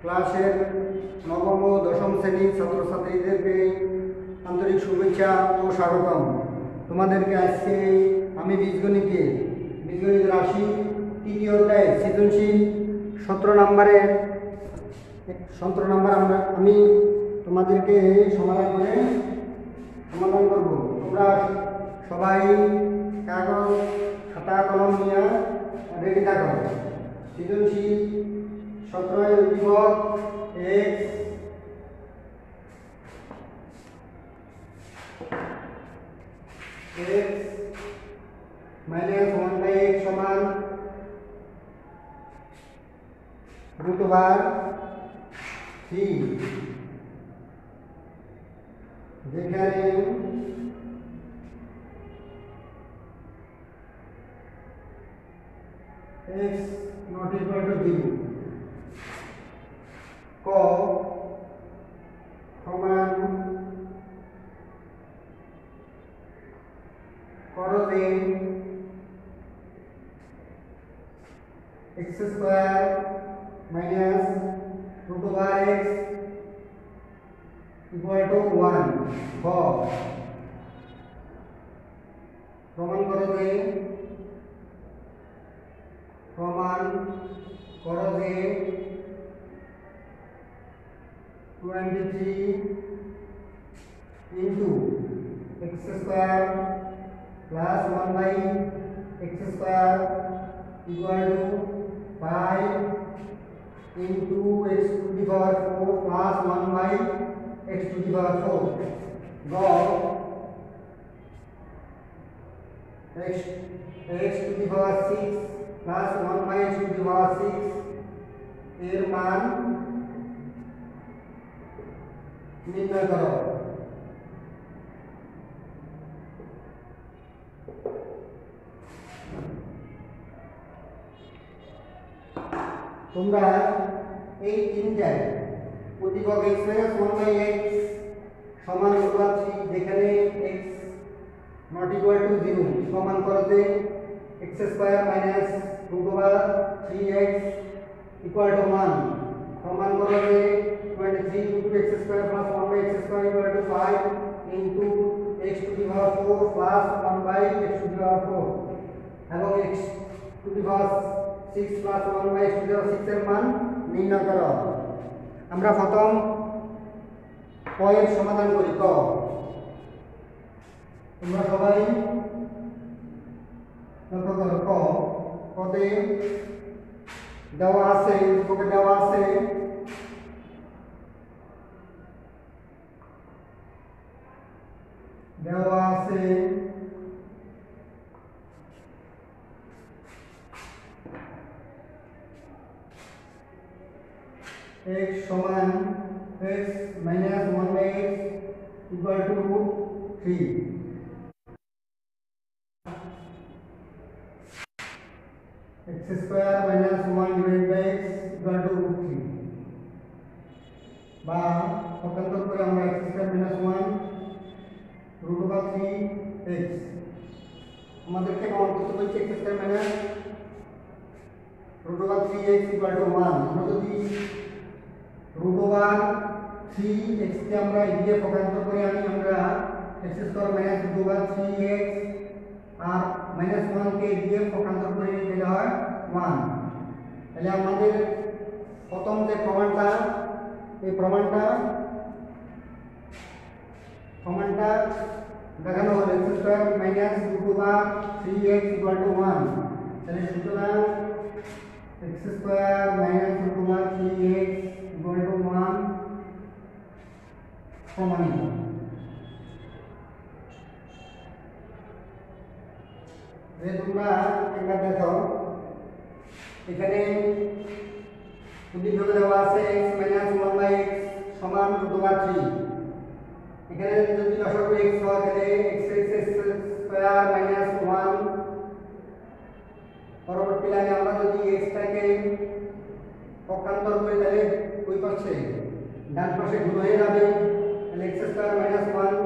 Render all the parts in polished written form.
ক্লাসের নবম ও দশম শ্রেণীর ছাত্রছাত্রীদেরকে আন্তরিক শুভেচ্ছা ও স্বাগতম। তোমাদেরকে আজকে আমি বীজগণিত রাশি তৃতীয় অধ্যায় সৃজনশীল 17 নাম্বার আমি তোমাদেরকে সমাধান করব। তোমরা সবাই কাগজ খাতা কলম নিয়ে রেডি থাকো। সৃজনশীল 17 উদ্দীপক x माइनस 1/x समान √3 যেখানে x not equal to 0 क समान করতে x square minus √x equal to 1 খ প্রমাণ করতে 23 into x square plus 1/x square equal to 5 into x to the power 4 plus 1/x to the power 4 got x to the power 6 plus 1/x to the power 6 এর মান নির্ণয় করো। তোমরা এই তিনটায় উদ্দীপক x - 1/x সমান √3 যেখানে x not equal to 0 সমান করতে x square minus √3x equal to 1 সমান করতে 23 into x square plus 1/x square equal to 5 into x to the power 4 plus 1/x to the power 4 এবং x to the power 6 plus 1/x to the power 6 এর মান নির্ণয় করো। আমরা প্রথম ক এর সমাধান করি। ক তোমরা সবাই লক্ষ্য করো। কতে দেওয়া আছে x সমান x minus 1/x equal to 3 x square minus 1 divided by x equal to √3 বা পক্ষান্তর করে আমরা x square minus 1 √3x আমাদেরকে প্রমাণ করতে বলছে x square minus √3x equal to 1 আমরা যদি √3x কে আমরা এদিকে পক্ষান্তর করে আমরা x square minus √3x আর -1 কে এদিকে পক্ষান্তর করে দিলে হয় 1। তাহলে আমাদের প্রথম যে প্রমাণটা এই প্রমাণটা দেখানো হলো x square minus √3x equal to 1। তাহলে সুতরাং x square minus √3x equal to 1 প্রমাণিত। যে তোমরা একবার দেখো এখানে উদ্দীপকে দেওয়া আছে x minus 1/x সমান √3 এখানে যদি লসাগু x হয় তাহলে x স্কয়ার মাইনাস 1 পরবর্তী লাইনে আমরা যদি x টাকে পক্ষান্তর করি তাহলে ওই পাশে ডান পাশে গুণ হয়ে যাবে। তাহলে x square minus 1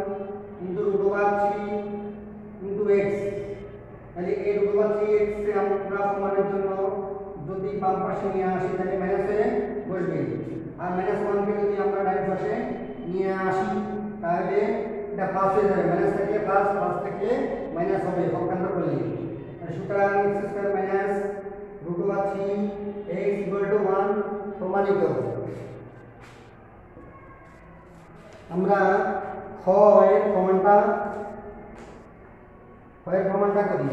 into √3 into x তাহলে এই √3x কে আমরা প্রমাণের জন্য যদি বাম পাশে নিয়ে আসি তাহলে মাইনাস হয়ে বসবে। আর -1 কে যদি আমরা ডান পাশে নিয়ে আসি তাহলে এটা প্লাস হয়ে যাবে, মাইনাস থেকে প্লাস, প্লাস থেকে মাইনাস হবে পক্ষান্তর করলে। সুতরাং x² মাইনাস √3 x = 1 প্রমাণিত। আমরা খ এর প্রমাণটা করি।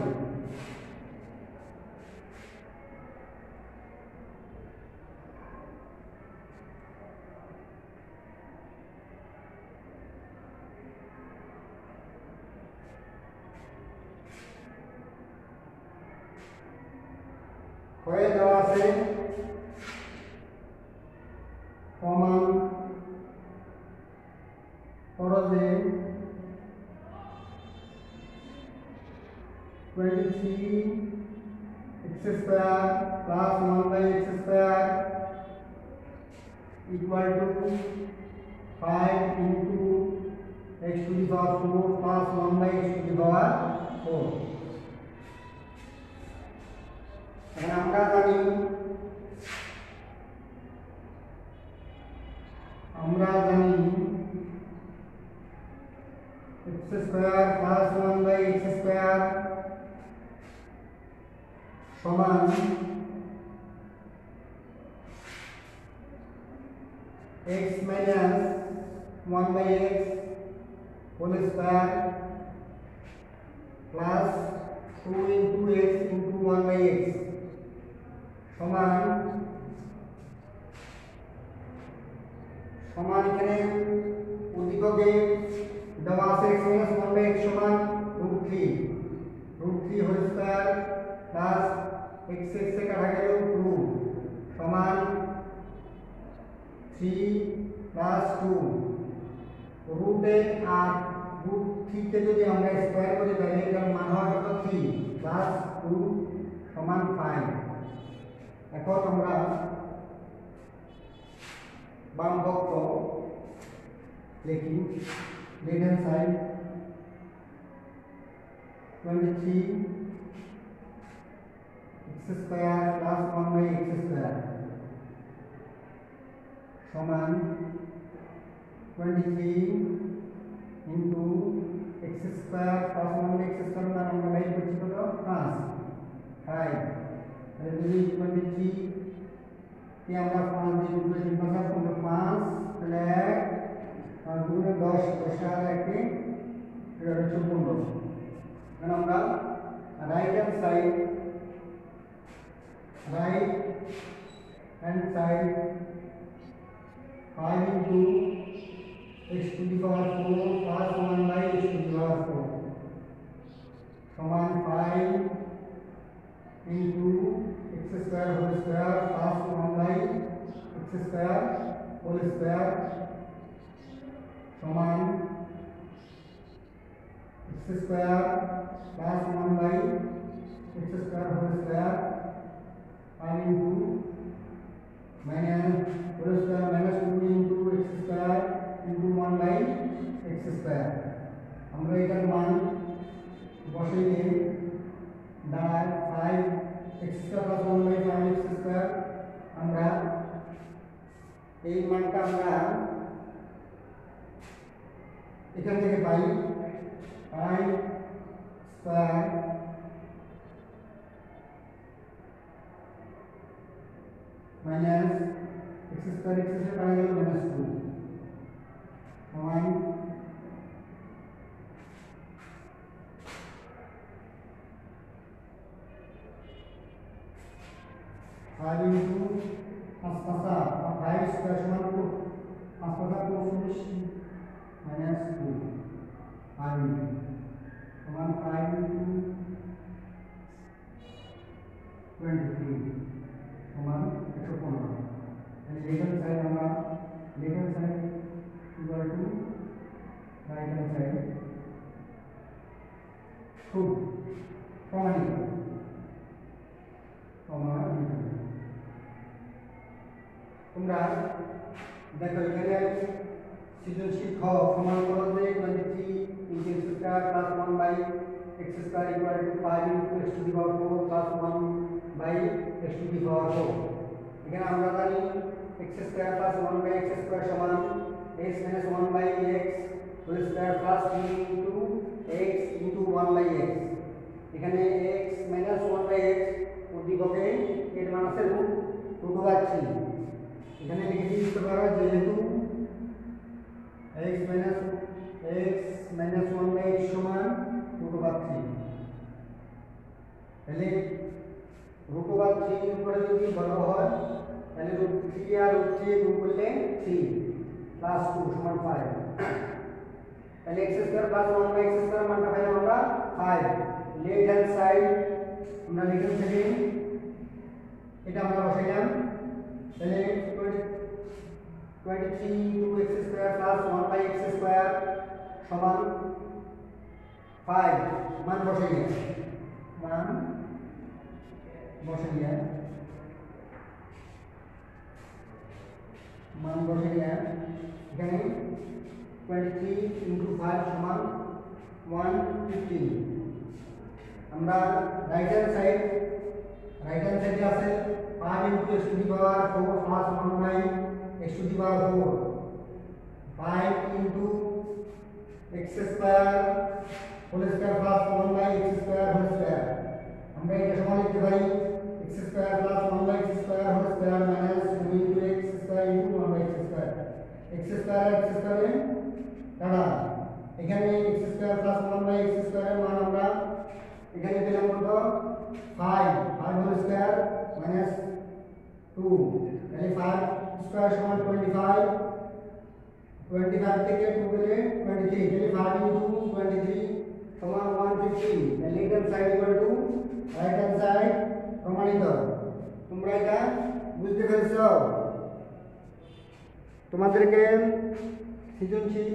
হয়ে দেওয়া আছে প্রমাণ করো যে 23x² plus 1/x² equal to 5 into x to the power 4 plus 1/x to the power 4। এখন আমরা জানি x² plus 1/x² সমান x minus 1/x whole square plus 2 into x into 1/x সমান এখানে উদ্দীপকে দেওয়া আছে x minus 1/x সমান √3 whole square plus x से काटा गया 2 समान 3 plus 2 रूटे আর √3 কে যদি আমরা স্কয়ার করি তাহলে এর মান হয় কত 3 plus 2 সমান 5। এখন আমরা বাম পক্ষ লিখি, left hand side 23 x² plus 1/x² समान 23 into x² plus 1/x² मान আমরা বাই করছি কত 5 তাহলে যদি 23 কে আমরা 5 দিয়ে গুণ করি 5 5 তাহলে 5 গুণে 10 10 আর 1 এটা হচ্ছে 15। এখন আমরা right hand side 5 into x to the power 4 plus 1/x to the power 4 समान 5 into x² whole square plus 1/x² whole square समान x² plus 1/x² whole square 5 into minus whole square minus 2 into x² into 1/x²। আমরা এটার মান বসিয়ে দাঁড়ায় 5x² plus 1/5x² আমরা এই মানটা আমরা এখান থেকে পাই 5 স্কয়ার minus x² से काटा गया minus 2 समान 5 into 5 स्क्वायर समान 5 25 minus 2 5 समान 5 into 23 समान 115। लेफ्ट हैंड साइड हमारा left hand side equal to right hand side खूब प्रमाणित তোমরা দেখো এখানে সৃজনশীল খ প্রমাণ করো যে 23 into x² plus 1/x² equal to 5 into x to the power 4 plus 1/x to the power 4। এখানে আমরা জানি x square plus 1 by x square समान x minus 1 by x whole square plus 3 into x into 1 by x। এখানে x minus 1 by x উদ্দীপকে এর মান আছে √3। এখানে লিখে দিতে পারো যেহেতু x মাইনাস 1 বাই x সমান √3, তাহলে √3 এর উপরে যদি বর্গ হয় তাহলে √3 আর √3 গুণ করলে 3 প্লাস 2 সমান 5। তাহলে x square plus 1 by x square মানটা পাইলাম আমরা 5। লেফট হ্যান্ড সাইড আমরা লিখে থাকি এটা আমরা বসাইলাম, তাহলে 23 into x square plus 1 by x square সমান 5। মান বসাইলাম, এখানে 23 ইনটু 5 সমান 115। আমরা রাইট হ্যান্ড সাইডে আছে 5 into x to the power 4 plus 1 by x to the power 4, 5 into x square whole square plus 1 by x square whole square. আমরা এটা সমান লিখতে পারি x square plus 1 by x square whole square minus 2 into x square into 1 by x square. x square কাটা, এখানে x square plus 1 by x square এর মান আমরা এখানে পেলাম কত 5 হোল স্কয়ার মাইনাস 2, তাহলে 5 স্কয়ার সমান 25 থেকে 2 গেলে 23, তাহলে 5 ইনটু 23 সমান 150। তাহলে left hand side equal to right hand side প্রমাণিত। তোমরা এটা বুঝতে পেরেছো? তোমাদেরকে সৃজনশীল